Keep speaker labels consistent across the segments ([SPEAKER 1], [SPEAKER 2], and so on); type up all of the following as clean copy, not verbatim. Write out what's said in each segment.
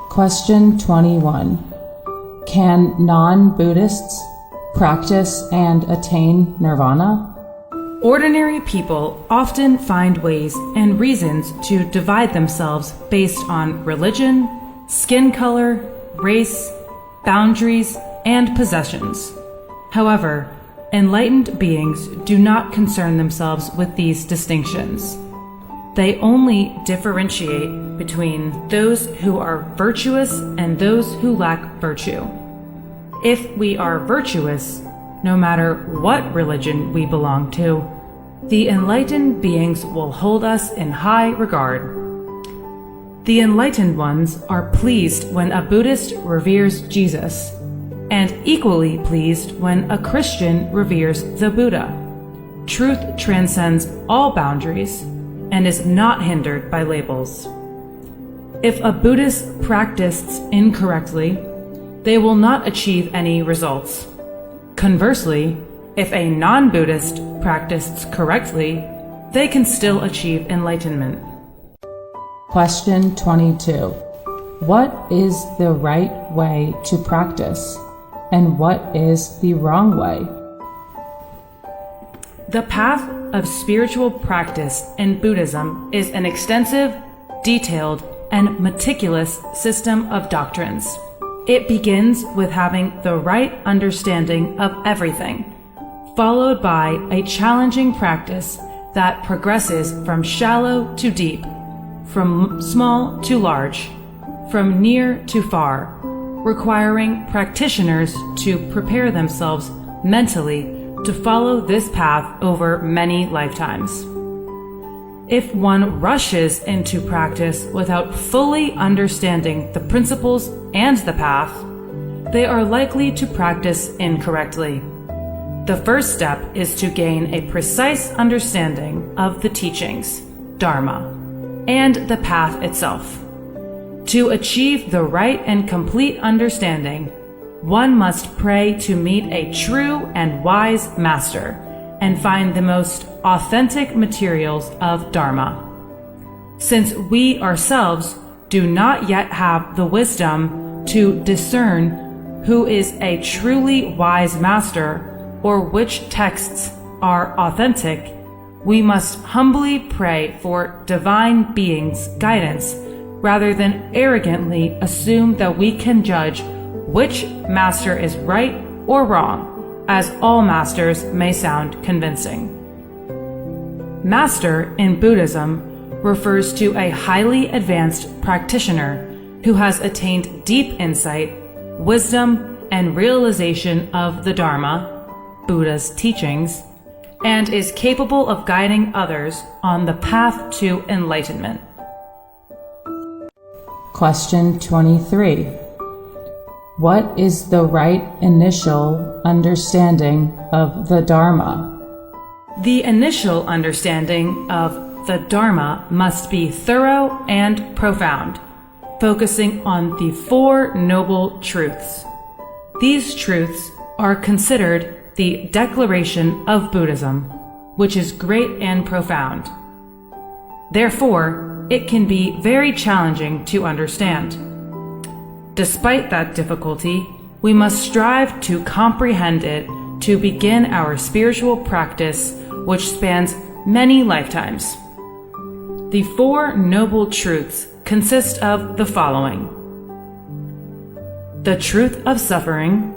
[SPEAKER 1] Question 21. Can non-Buddhists practice and attain nirvana?
[SPEAKER 2] Ordinary people often find ways and reasons to divide themselves based on religion, skin color, race, boundaries, and possessions. However, enlightened beings do not concern themselves with these distinctions. They only differentiate between those who are virtuous and those who lack virtue. If we are virtuous, no matter what religion we belong to, the enlightened beings will hold us in high regard. The enlightened ones are pleased when a Buddhist reveres Jesus, and equally pleased when a Christian reveres the Buddha. Truth transcends all boundaries and is not hindered by labels. If a Buddhist practiced incorrectly, they will not achieve any results. Conversely, if a non-Buddhist practiced correctly, they can still achieve enlightenment.
[SPEAKER 1] Question 22. What is the right way to practice, and what is the wrong way?
[SPEAKER 2] The path of spiritual practice in Buddhism is an extensive, detailed, and meticulous system of doctrines. It begins with having the right understanding of everything, followed by a challenging practice that progresses from shallow to deep, from small to large, from near to far, requiring practitioners to prepare themselves mentally to follow this path over many lifetimes. If one rushes into practice without fully understanding the principles and the path, they are likely to practice incorrectly. The first step is to gain a precise understanding of the teachings, Dharma, and the path itself. To achieve the right and complete understanding, one must pray to meet a true and wise master and find the most authentic materials of Dharma. Since we ourselves do not yet have the wisdom to discern who is a truly wise master or which texts are authentic, we must humbly pray for divine beings' guidance rather than arrogantly assume that we can judge which master is right or wrong, as all masters may sound convincing. Master in Buddhism refers to a highly advanced practitioner who has attained deep insight, wisdom, and realization of the Dharma, Buddha's teachings, and is capable of guiding others on the path to enlightenment.
[SPEAKER 1] Question 23. What is the right initial understanding of the Dharma?
[SPEAKER 2] The initial understanding of the Dharma must be thorough and profound, focusing on the Four Noble Truths. These truths are considered the declaration of Buddhism, which is great and profound. Therefore, it can be very challenging to understand. Despite that difficulty, we must strive to comprehend it to begin our spiritual practice, which spans many lifetimes. The Four Noble Truths consist of the following: the truth of suffering,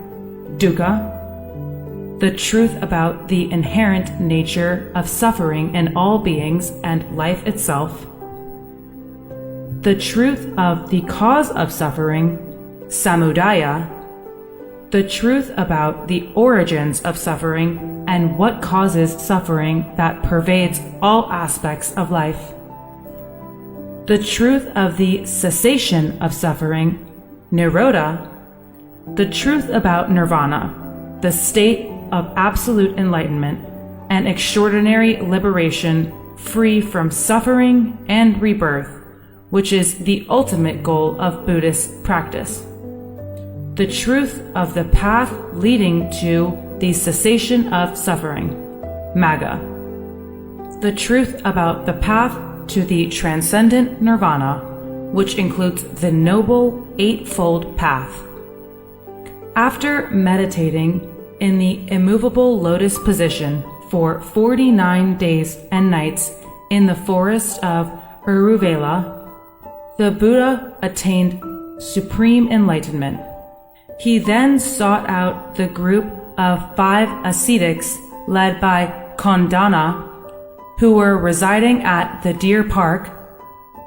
[SPEAKER 2] dukkha, the truth about the inherent nature of suffering in all beings and life itself, the truth of the cause of suffering, samudaya, the truth about the origins of suffering and what causes suffering that pervades all aspects of life, the truth of the cessation of suffering, nirodha, the truth about nirvana, the state of absolute enlightenment and extraordinary liberation free from suffering and rebirth, which is the ultimate goal of Buddhist practice. The truth of the path leading to the cessation of suffering, magga. The truth about the path to the transcendent nirvana, which includes the Noble Eightfold Path. After meditating in the immovable lotus position for 49 days and nights in the forest of Uruvela, the Buddha attained supreme enlightenment. He then sought out the group of 5 ascetics led by Kondana, who were residing at the Deer Park,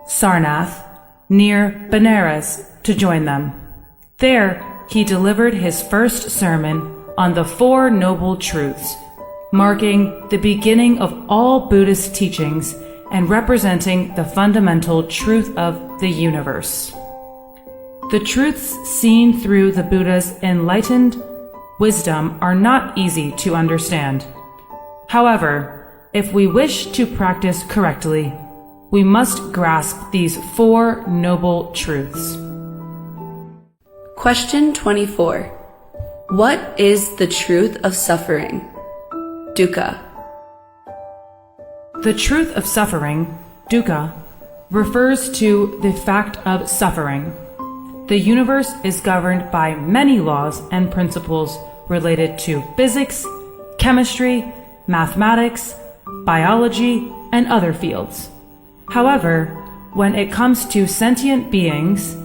[SPEAKER 2] Sarnath, near Benares, to join them. There, he delivered his first sermon on the Four Noble Truths, marking the beginning of all Buddhist teachings and representing the fundamental truth of the universe. The truths seen through the Buddha's enlightened wisdom are not easy to understand. However, if we wish to practice correctly, we must grasp these 4 noble truths.
[SPEAKER 3] Question 24. What is the truth of suffering? Dukkha.
[SPEAKER 2] The truth of suffering, dukkha, refers to the fact of suffering. The universe is governed by many laws and principles related to physics, chemistry, mathematics, biology, and other fields. However, when it comes to sentient beings,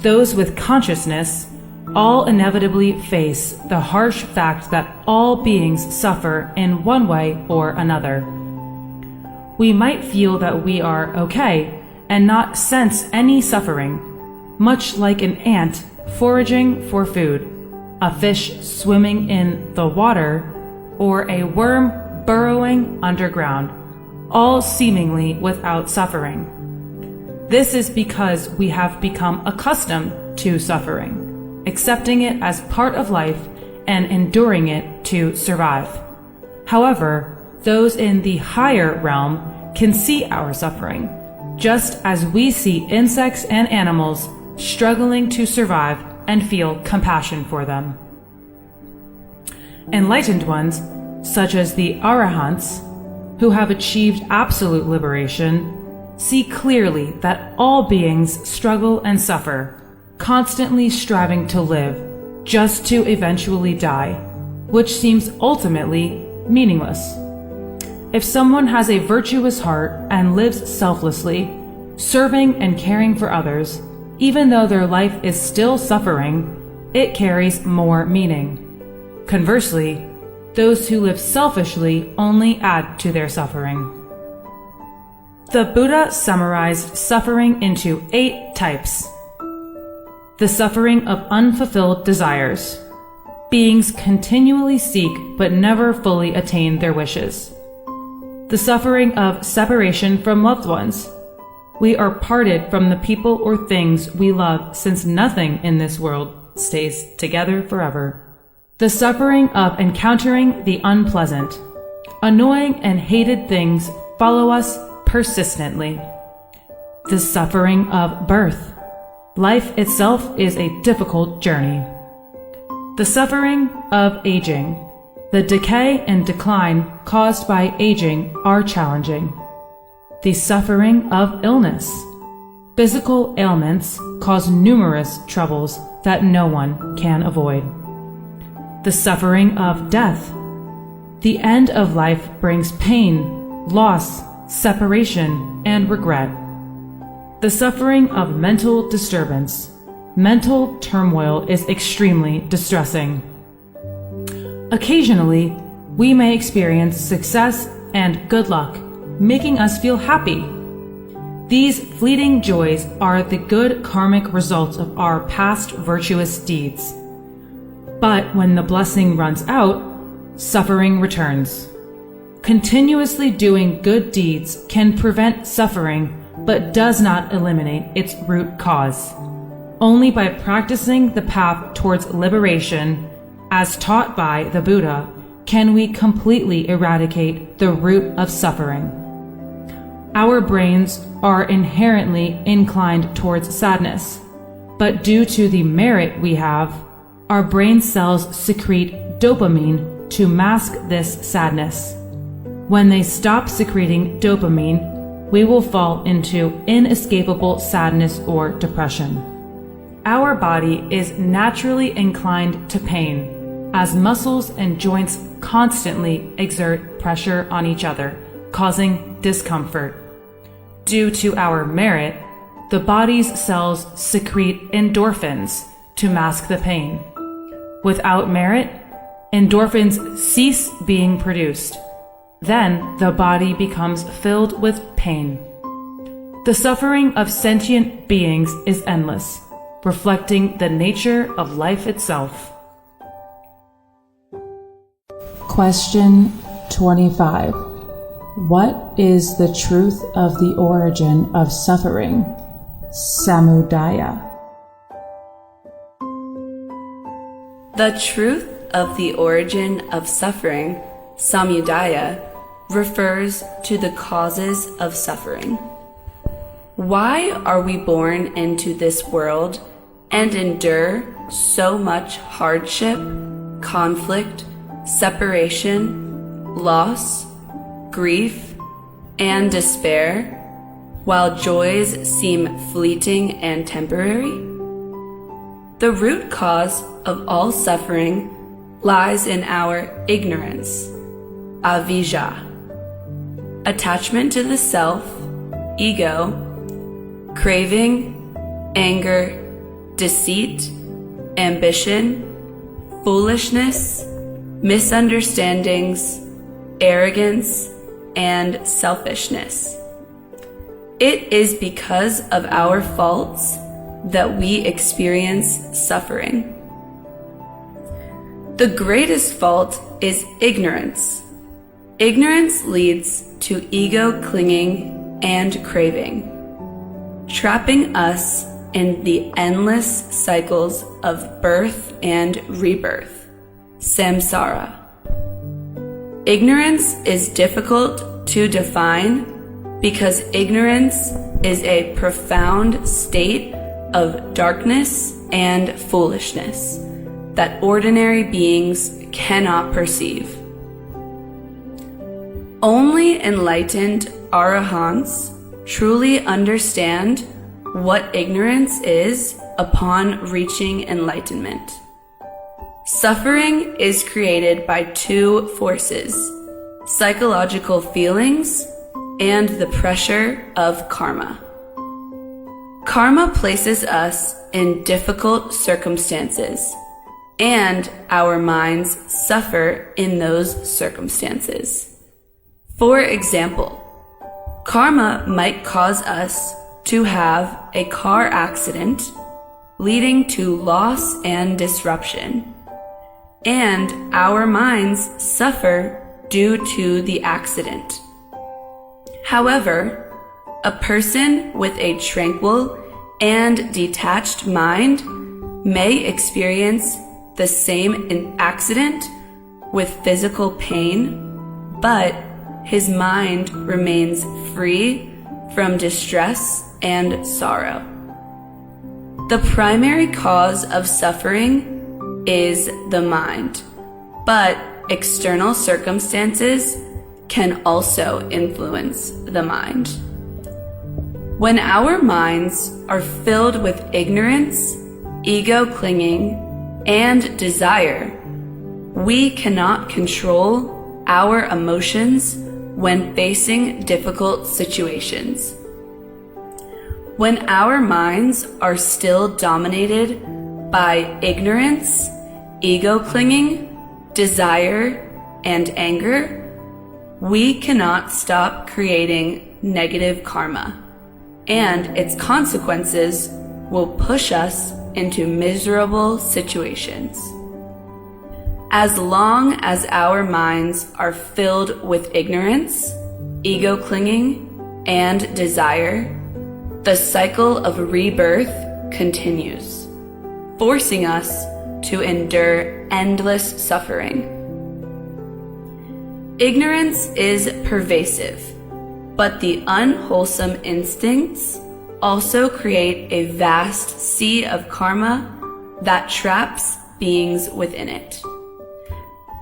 [SPEAKER 2] those with consciousness, all inevitably face the harsh fact that all beings suffer in one way or another. We might feel that we are okay and not sense any suffering, much like an ant foraging for food, a fish swimming in the water, or a worm burrowing underground, all seemingly without suffering. This is because we have become accustomed to suffering, accepting it as part of life and enduring it to survive. However, those in the higher realm can see our suffering, just as we see insects and animals struggling to survive and feel compassion for them. Enlightened ones, such as the Arahants, who have achieved absolute liberation, see clearly that all beings struggle and suffer, constantly striving to live, just to eventually die, which seems ultimately meaningless. If someone has a virtuous heart and lives selflessly, serving and caring for others, even though their life is still suffering, it carries more meaning. Conversely, those who live selfishly only add to their suffering. The Buddha summarized suffering into 8 types. The suffering of unfulfilled desires. Beings continually seek but never fully attain their wishes. The suffering of separation from loved ones. We are parted from the people or things we love, since nothing in this world stays together forever. The suffering of encountering the unpleasant. Annoying and hated things follow us persistently. The suffering of birth. Life itself is a difficult journey. The suffering of aging. The decay and decline caused by aging are challenging. The suffering of illness. Physical ailments cause numerous troubles that no one can avoid. The suffering of death. The end of life brings pain, loss, separation, and regret. The suffering of mental disturbance. Mental turmoil is extremely distressing. Occasionally, we may experience success and good luck, making us feel happy. These fleeting joys are the good karmic results of our past virtuous deeds. But when the blessing runs out, suffering returns. Continuously doing good deeds can prevent suffering, but does not eliminate its root cause. Only by practicing the path towards liberation, as taught by the Buddha, can we completely eradicate the root of suffering. Our brains are inherently inclined towards sadness, but due to the merit we have, our brain cells secrete dopamine to mask this sadness. When they stop secreting dopamine, we will fall into inescapable sadness or depression. Our body is naturally inclined to pain, as muscles and joints constantly exert pressure on each other, causing discomfort. Due to our merit, the body's cells secrete endorphins to mask the pain. Without merit, endorphins cease being produced. Then the body becomes filled with pain. The suffering of sentient beings is endless, reflecting the nature of life itself.
[SPEAKER 1] Question 25. What is the truth of the origin of suffering? Samudaya.
[SPEAKER 3] The truth of the origin of suffering, samudaya, refers to the causes of suffering. Why are we born into this world and endure so much hardship, conflict, separation, loss, grief, and despair, while joys seem fleeting and temporary? The root cause of all suffering lies in our ignorance, avijja, attachment to the self, ego, craving, anger, deceit, ambition, foolishness, misunderstandings, arrogance, and selfishness. It is because of our faults that we experience suffering. The greatest fault is ignorance. Ignorance leads to ego clinging and craving, trapping us in the endless cycles of birth and rebirth, samsara. Ignorance is difficult to define because ignorance is a profound state of darkness and foolishness that ordinary beings cannot perceive. Only enlightened arahants truly understand what ignorance is upon reaching enlightenment. Suffering is created by two forces: psychological feelings and the pressure of karma. Karma places us in difficult circumstances, and our minds suffer in those circumstances. For example, karma might cause us to have a car accident, leading to loss and disruption, and our minds suffer due to the accident. However, a person with a tranquil and detached mind may experience the same accident with physical pain, but his mind remains free from distress and sorrow. The primary cause of suffering is the mind, but external circumstances can also influence the mind. When our minds are filled with ignorance, ego clinging, and desire, we cannot control our emotions when facing difficult situations. When our minds are still dominated by ignorance, ego clinging, desire, and anger, we cannot stop creating negative karma, and its consequences will push us into miserable situations. As long as our minds are filled with ignorance, ego clinging, and desire, the cycle of rebirth continues, forcing us to endure endless suffering. Ignorance is pervasive, but the unwholesome instincts also create a vast sea of karma that traps beings within it.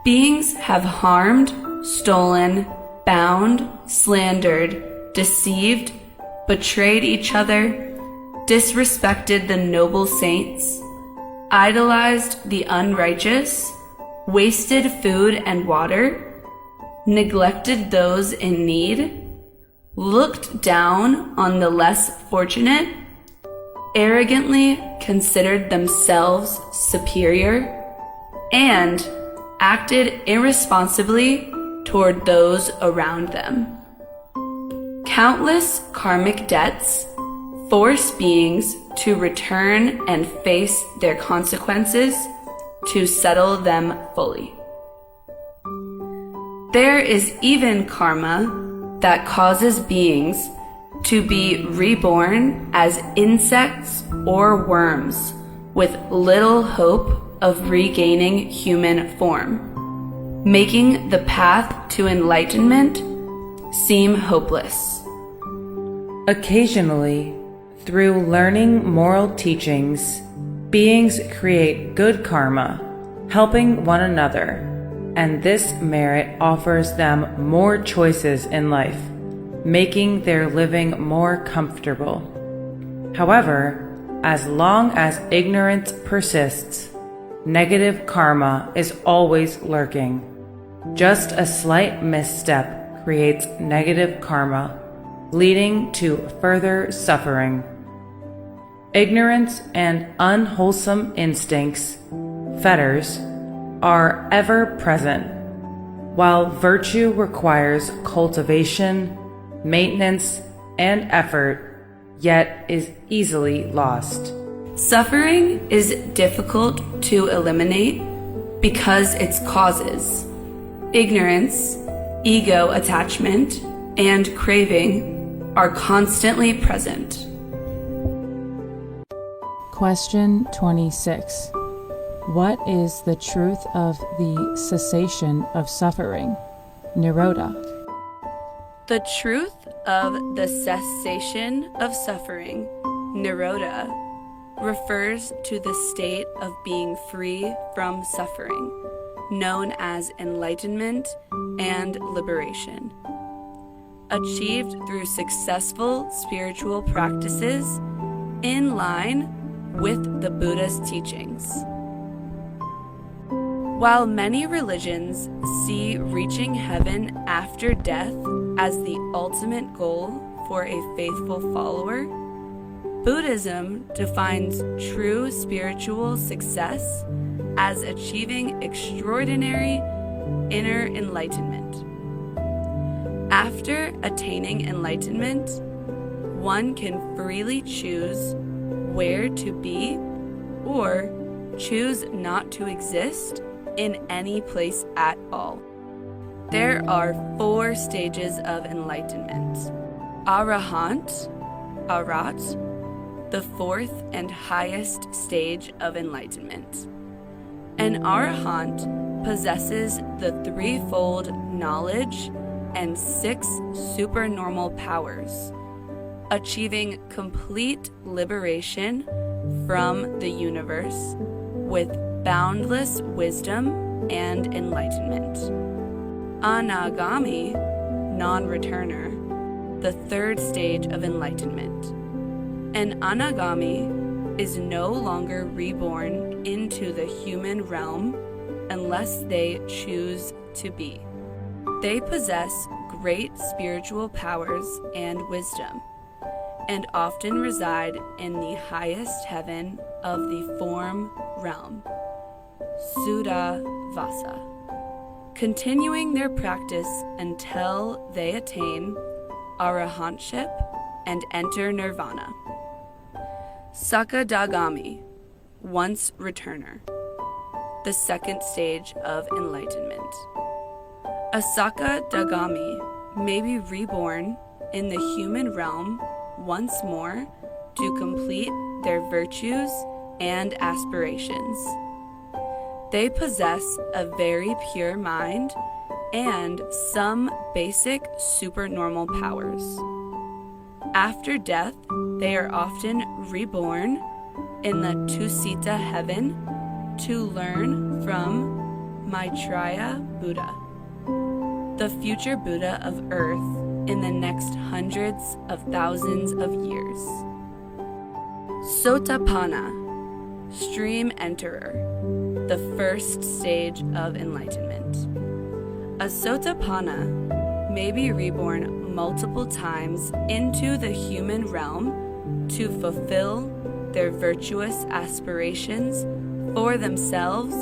[SPEAKER 3] Beings have harmed, stolen, bound, slandered, deceived, betrayed each other, disrespected the noble saints, idolized the unrighteous, wasted food and water, neglected those in need, looked down on the less fortunate, arrogantly considered themselves superior, and acted irresponsibly toward those around them. Countless karmic debts force beings to return and face their consequences to settle them fully. There is even karma that causes beings to be reborn as insects or worms with little hope of regaining human form, making the path to enlightenment seem hopeless.
[SPEAKER 2] Occasionally, through learning moral teachings, beings create good karma, helping one another, and this merit offers them more choices in life, making their living more comfortable. However, as long as ignorance persists, negative karma is always lurking. Just a slight misstep creates negative karma, leading to further suffering. Ignorance and unwholesome instincts, fetters, are ever present, while virtue requires cultivation, maintenance, and effort, yet is easily lost.
[SPEAKER 3] Suffering is difficult to eliminate because its causes, ignorance, ego attachment, and craving, are constantly present.
[SPEAKER 1] Question 26. What is the truth of the cessation of suffering? Nirodha.
[SPEAKER 3] The truth of the cessation of suffering, Nirodha, refers to the state of being free from suffering, known as enlightenment and liberation, achieved through successful spiritual practices in line with the Buddha's teachings. While many religions see reaching heaven after death as the ultimate goal for a faithful follower, Buddhism defines true spiritual success as achieving extraordinary inner enlightenment. After attaining enlightenment, one can freely choose where to be or choose not to exist in any place at all. There are 4 stages of enlightenment. Arahant, Arat, the 4th and highest stage of enlightenment. An Arahant possesses the 3-fold knowledge and 6 supernormal powers, achieving complete liberation from the universe with boundless wisdom and enlightenment. Anagami, non-returner, the 3rd stage of enlightenment. An Anagami is no longer reborn into the human realm unless they choose to be. They possess great spiritual powers and wisdom, and often reside in the highest heaven of the form realm, Suddhavasa, continuing their practice until they attain arahantship and enter nirvana. Sakadagami, once returner, the 2nd stage of enlightenment. A Sakadagami may be reborn in the human realm once more to complete their virtues and aspirations. They possess a very pure mind and some basic supernormal powers. After death, they are often reborn in the Tusita heaven to learn from Maitreya Buddha, the future Buddha of earth in the next hundreds of thousands of years. Sotapanna, stream enterer, the first stage of enlightenment. A Sotapanna may be reborn multiple times into the human realm to fulfill their virtuous aspirations for themselves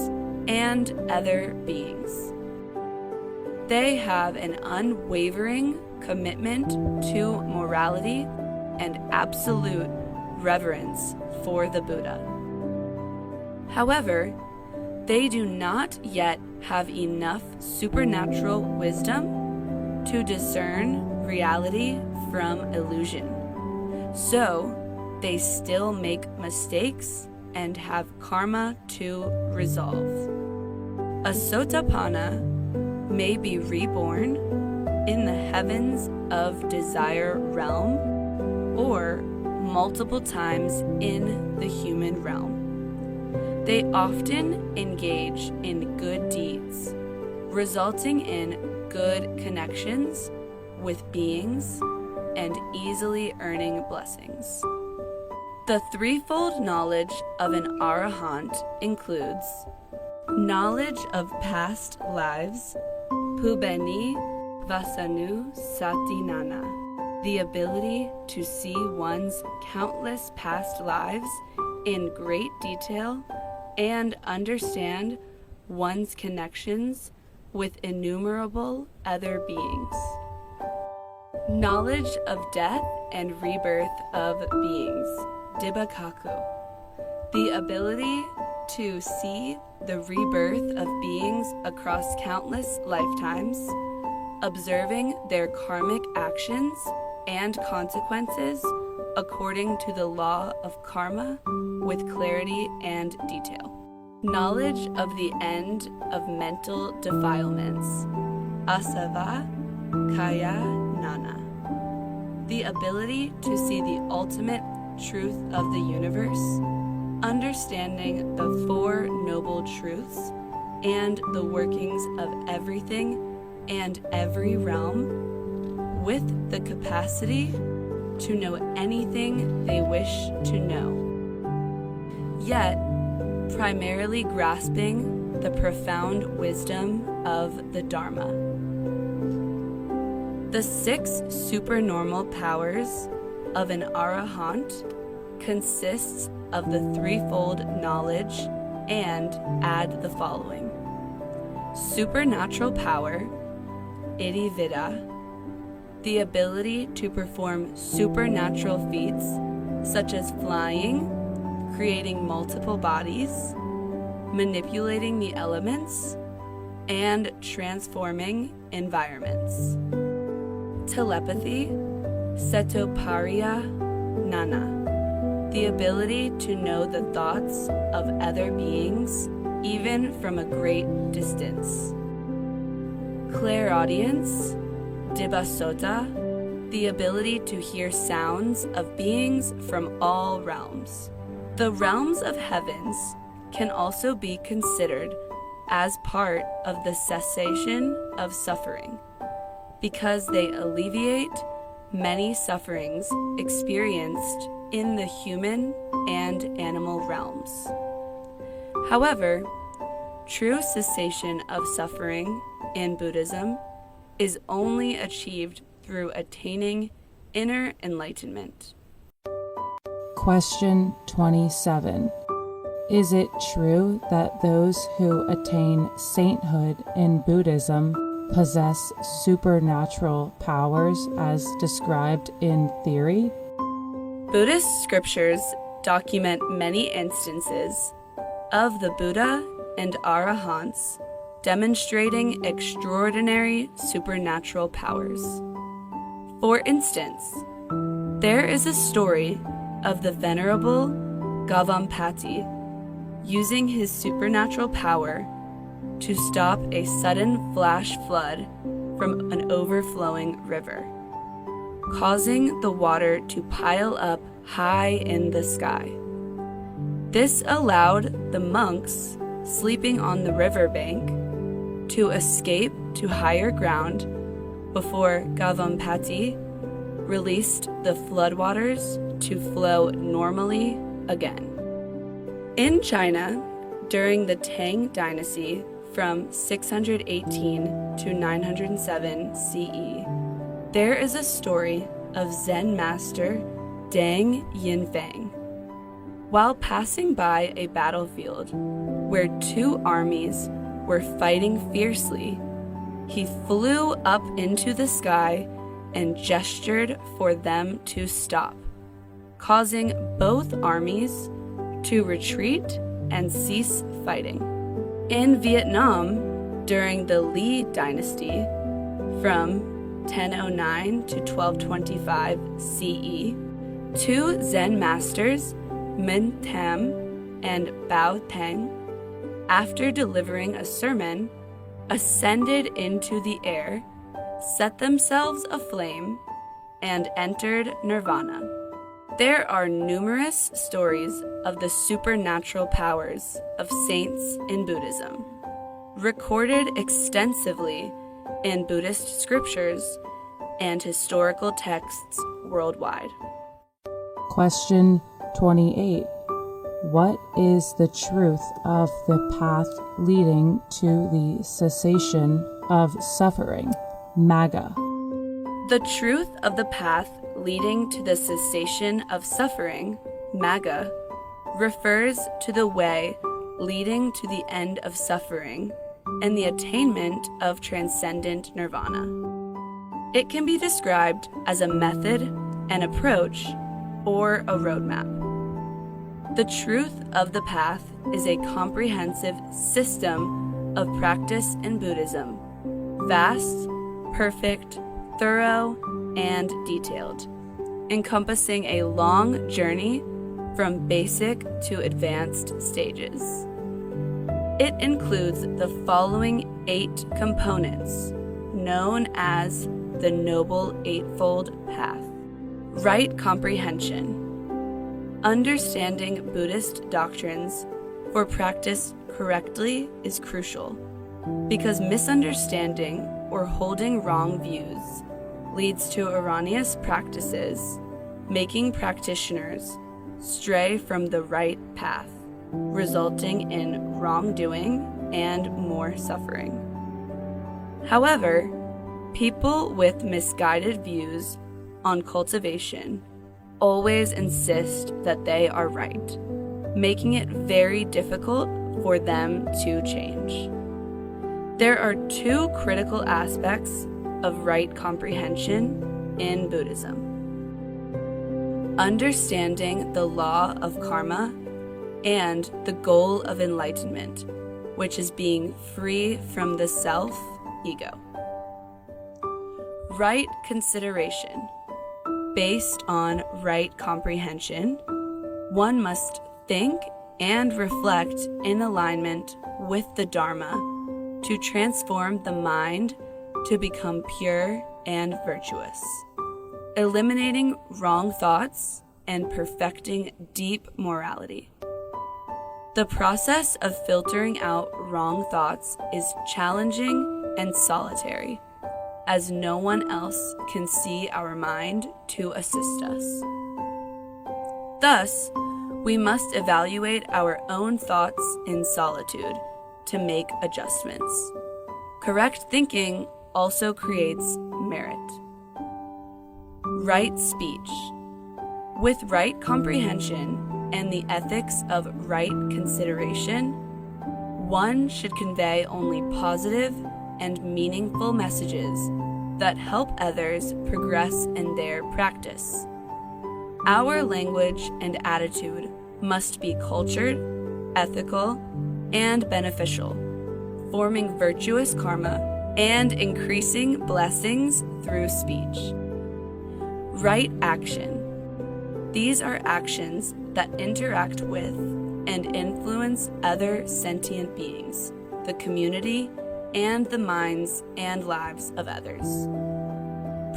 [SPEAKER 3] and other beings. They have an unwavering commitment to morality and absolute reverence for the Buddha. However, they do not yet have enough supernatural wisdom to discern reality from illusion. So, they still make mistakes and have karma to resolve. A Sotapanna may be reborn in the heavens of desire realm or multiple times in the human realm. They often engage in good deeds, resulting in good connections with beings and easily earning blessings. The threefold knowledge of an arahant includes knowledge of past lives, Pubeni Vasanu Satinana, the ability to see one's countless past lives in great detail and understand one's connections with innumerable other beings. Knowledge of death and rebirth of beings, Dibakaku, the ability to see the rebirth of beings across countless lifetimes, observing their karmic actions and consequences according to the law of karma with clarity and detail. Knowledge of the end of mental defilements, Asava Kaya Nana, the ability to see the ultimate truth of the universe, understanding the Four Noble Truths and the workings of everything and every realm, with the capacity to know anything they wish to know, yet primarily grasping the profound wisdom of the Dharma. The 6 supernormal powers of an arahant consists of the threefold knowledge and add the following: supernatural power, Iddhivida, the ability to perform supernatural feats such as flying, creating multiple bodies, manipulating the elements, and transforming environments. Telepathy, Setoparya Nana, the ability to know the thoughts of other beings even from a great distance. Clairaudience, Dibasota, the ability to hear sounds of beings from all realms. The realms of heavens can also be considered as part of the cessation of suffering, because they alleviate many sufferings experienced in the human and animal realms. However, true cessation of suffering in Buddhism is only achieved through attaining inner enlightenment.
[SPEAKER 1] Question 27. Is it true that those who attain sainthood in Buddhism possess supernatural powers as described in theory?
[SPEAKER 3] Buddhist scriptures document many instances of the Buddha and Arahants demonstrating extraordinary supernatural powers. For instance, there is a story of the Venerable Gavampati using his supernatural power to stop a sudden flash flood from an overflowing river, causing the water to pile up high in the sky. This allowed the monks sleeping on the riverbank to escape to higher ground before Gavampati released the floodwaters to flow normally again. In China, during the Tang Dynasty from 618 to 907 CE, there is a story of Zen master Deng Yinfang. While passing by a battlefield where two armies were fighting fiercely, he flew up into the sky and gestured for them to stop, causing both armies to retreat and cease fighting. In Vietnam, during the Lý Dynasty, from 1009 to 1225 CE, two Zen masters, Minh Tam and Bao Teng, after delivering a sermon, ascended into the air, set themselves aflame, and entered nirvana. There are numerous stories of the supernatural powers of saints in Buddhism, recorded extensively in Buddhist scriptures and historical texts worldwide.
[SPEAKER 1] Question 28. What is the truth of the path leading to the cessation of suffering? Magga.
[SPEAKER 3] The truth of the path leading to the cessation of suffering, Magga, refers to the way leading to the end of suffering and the attainment of transcendent nirvana. It can be described as a method, an approach, or a roadmap. The truth of the path is a comprehensive system of practice in Buddhism, vast, perfect, thorough, and detailed, encompassing a long journey from basic to advanced stages. It includes the following 8 components, known as the Noble Eightfold Path. Right comprehension. Understanding Buddhist doctrines for practice correctly is crucial, because misunderstanding or holding wrong views leads to erroneous practices, making practitioners stray from the right path, resulting in wrongdoing and more suffering. However, people with misguided views on cultivation always insist that they are right, making it very difficult for them to change. There are 2 critical aspects of right comprehension in Buddhism: understanding the law of karma and the goal of enlightenment, which is being free from the self-ego. Right consideration. Based on right comprehension, one must think and reflect in alignment with the Dharma to transform the mind to become pure and virtuous, eliminating wrong thoughts and perfecting deep morality. The process of filtering out wrong thoughts is challenging and solitary, as no one else can see our mind to assist us. Thus, we must evaluate our own thoughts in solitude to make adjustments. Correct thinking also creates merit. Right speech. With right comprehension and the ethics of right consideration, one should convey only positive and meaningful messages that help others progress in their practice. Our language and attitude must be cultured, ethical, and beneficial, forming virtuous karma and increasing blessings through speech. Right action. These are actions that interact with and influence other sentient beings, the community, and the minds and lives of others.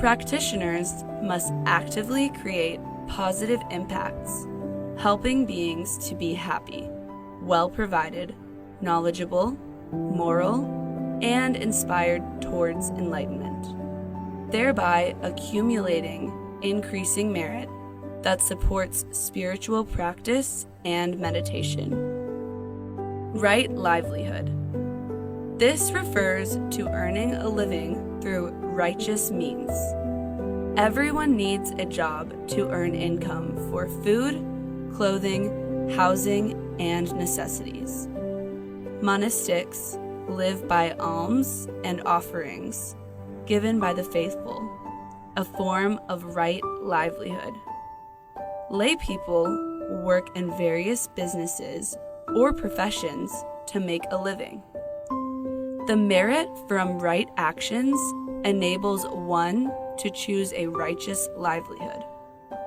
[SPEAKER 3] Practitioners must actively create positive impacts, helping beings to be happy, well-provided, knowledgeable, moral, and inspired towards enlightenment. thereby accumulating increasing merit that supports spiritual practice and meditation. Right livelihood. This refers to earning a living through righteous means. Everyone needs a job to earn income for food, clothing, housing, and necessities. Monastics live by alms and offerings given by the faithful, a form of right livelihood. Lay people work in various businesses or professions to make a living. The merit from right actions enables one to choose a righteous livelihood,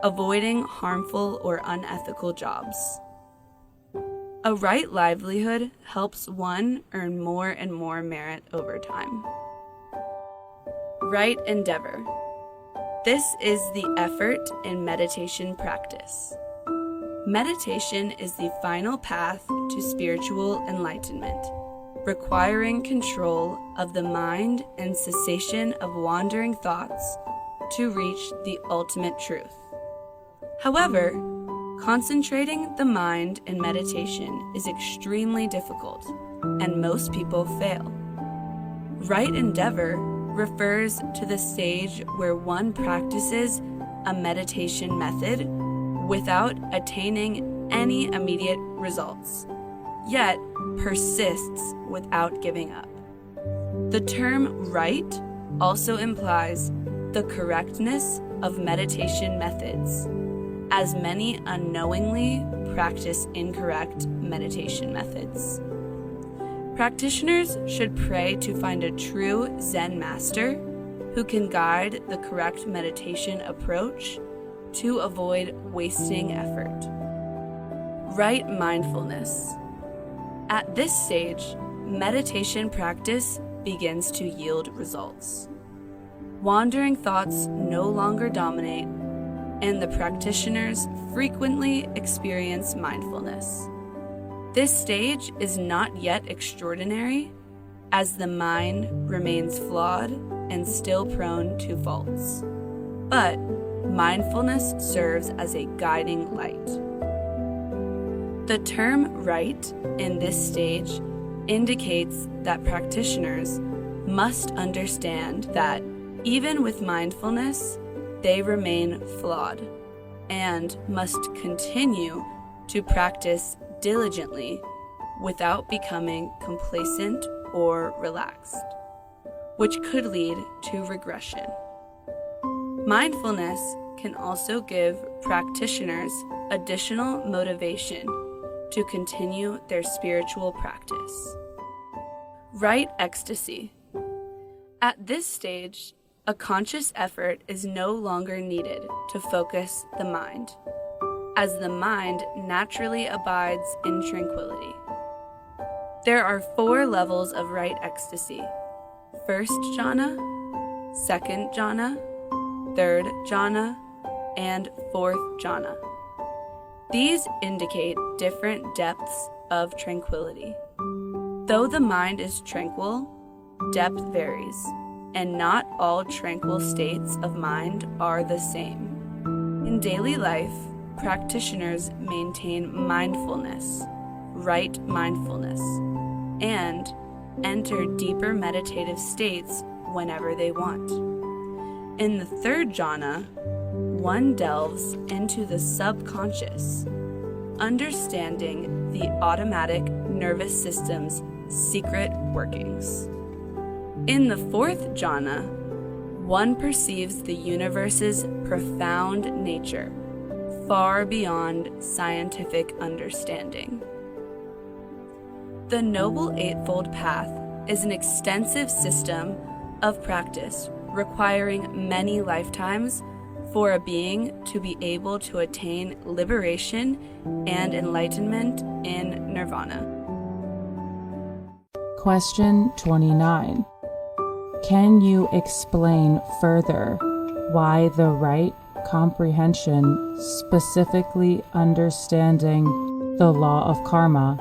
[SPEAKER 3] avoiding harmful or unethical jobs. A right livelihood helps one earn more and more merit over time. Right endeavor. This is the effort in meditation practice. Meditation is the final path to spiritual enlightenment, requiring control of the mind and cessation of wandering thoughts to reach the ultimate truth. However, concentrating the mind in meditation is extremely difficult, and most people fail. Right endeavor refers to the stage where one practices a meditation method without attaining any immediate results, yet persists without giving up. The term right also implies the correctness of meditation methods, as many unknowingly practice incorrect meditation methods. Practitioners should pray to find a true Zen master who can guide the correct meditation approach to avoid wasting effort. Right mindfulness. At this stage, meditation practice begins to yield results. Wandering thoughts no longer dominate, and the practitioners frequently experience mindfulness. This stage is not yet extraordinary, as the mind remains flawed and still prone to faults. But mindfulness serves as a guiding light. The term right in this stage indicates that practitioners must understand that even with mindfulness, they remain flawed and must continue to practice diligently without becoming complacent or relaxed, which could lead to regression. Mindfulness can also give practitioners additional motivation to continue their spiritual practice. Right ecstasy. At this stage, a conscious effort is no longer needed to focus the mind, as the mind naturally abides in tranquility. There are 4 levels of right ecstasy: first jhana, second jhana, third jhana, and fourth jhana. These indicate different depths of tranquility. Though the mind is tranquil, depth varies, and not all tranquil states of mind are the same. In daily life, practitioners maintain mindfulness, right mindfulness, and enter deeper meditative states whenever they want. In the third jhana, one delves into the subconscious, understanding the automatic nervous system's secret workings. In the fourth jhana, one perceives the universe's profound nature, far beyond scientific understanding. The Noble Eightfold Path is an extensive system of practice requiring many lifetimes for a being to be able to attain liberation and enlightenment in nirvana.
[SPEAKER 1] Question 29. Can you explain further why the right comprehension, specifically understanding the law of karma,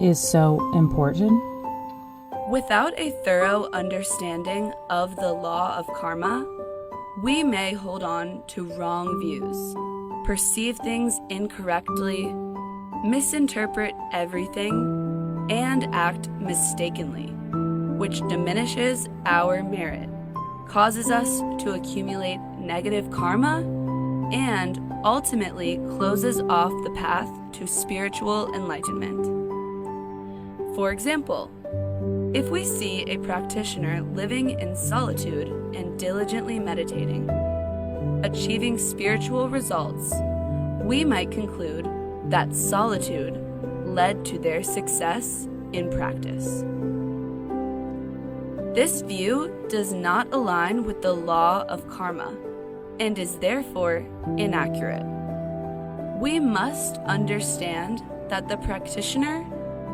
[SPEAKER 1] is so important?
[SPEAKER 3] Without a thorough understanding of the law of karma, We may hold on to wrong views, perceive things incorrectly, misinterpret everything, and act mistakenly, which diminishes our merit, causes us to accumulate negative karma, and ultimately closes off the path to spiritual enlightenment. For example, if we see a practitioner living in solitude and diligently meditating, achieving spiritual results, we might conclude that solitude led to their success in practice. This view does not align with the law of karma and is therefore inaccurate. We must understand that the practitioner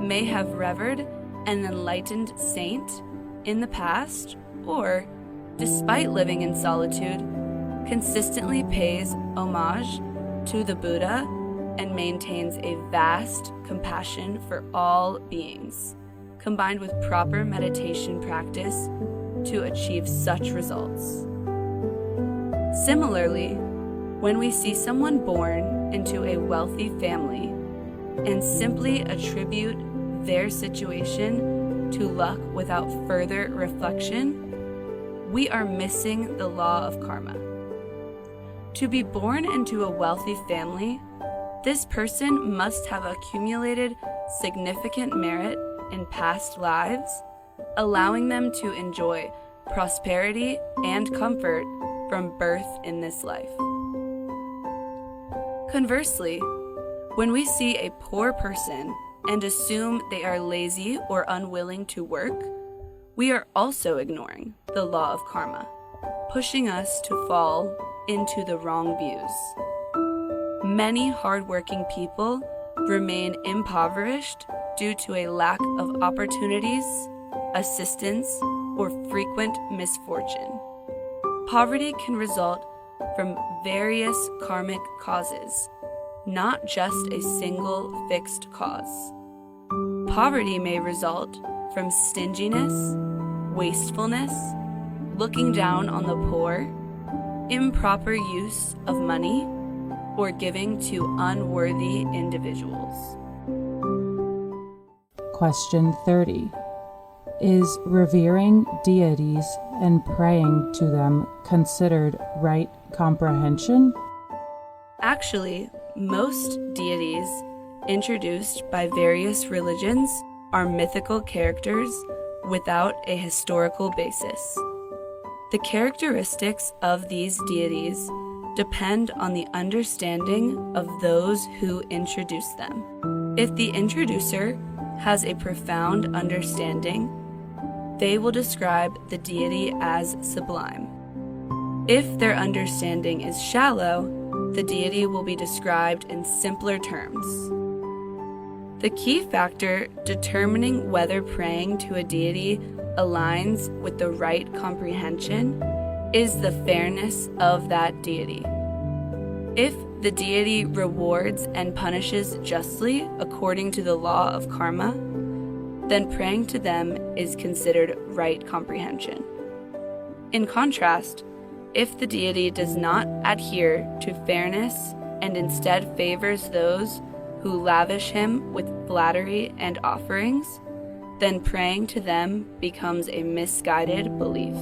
[SPEAKER 3] may have revered an enlightened saint in the past, or, despite living in solitude, consistently pays homage to the Buddha and maintains a vast compassion for all beings, combined with proper meditation practice to achieve such results. Similarly, when we see someone born into a wealthy family and simply attribute their situation to luck without further reflection, we are missing the law of karma. To be born into a wealthy family, this person must have accumulated significant merit in past lives, allowing them to enjoy prosperity and comfort from birth in this life. Conversely, when we see a poor person and assume they are lazy or unwilling to work, we are also ignoring the law of karma, pushing us to fall into the wrong views. Many hardworking people remain impoverished due to a lack of opportunities, assistance, or frequent misfortune. Poverty can result from various karmic causes, not just a single fixed cause. Poverty may result from stinginess, wastefulness, looking down on the poor, improper use of money, or giving to unworthy individuals.
[SPEAKER 1] Question 30. Is revering deities and praying to them considered right comprehension?
[SPEAKER 3] Actually, most deities introduced by various religions are mythical characters without a historical basis. The characteristics of these deities depend on the understanding of those who introduce them. If the introducer has a profound understanding, they will describe the deity as sublime. If their understanding is shallow, the deity will be described in simpler terms. The key factor determining whether praying to a deity aligns with the right comprehension is the fairness of that deity. If the deity rewards and punishes justly according to the law of karma, then praying to them is considered right comprehension. In contrast, if the deity does not adhere to fairness and instead favors those who lavish him with flattery and offerings, then praying to them becomes a misguided belief.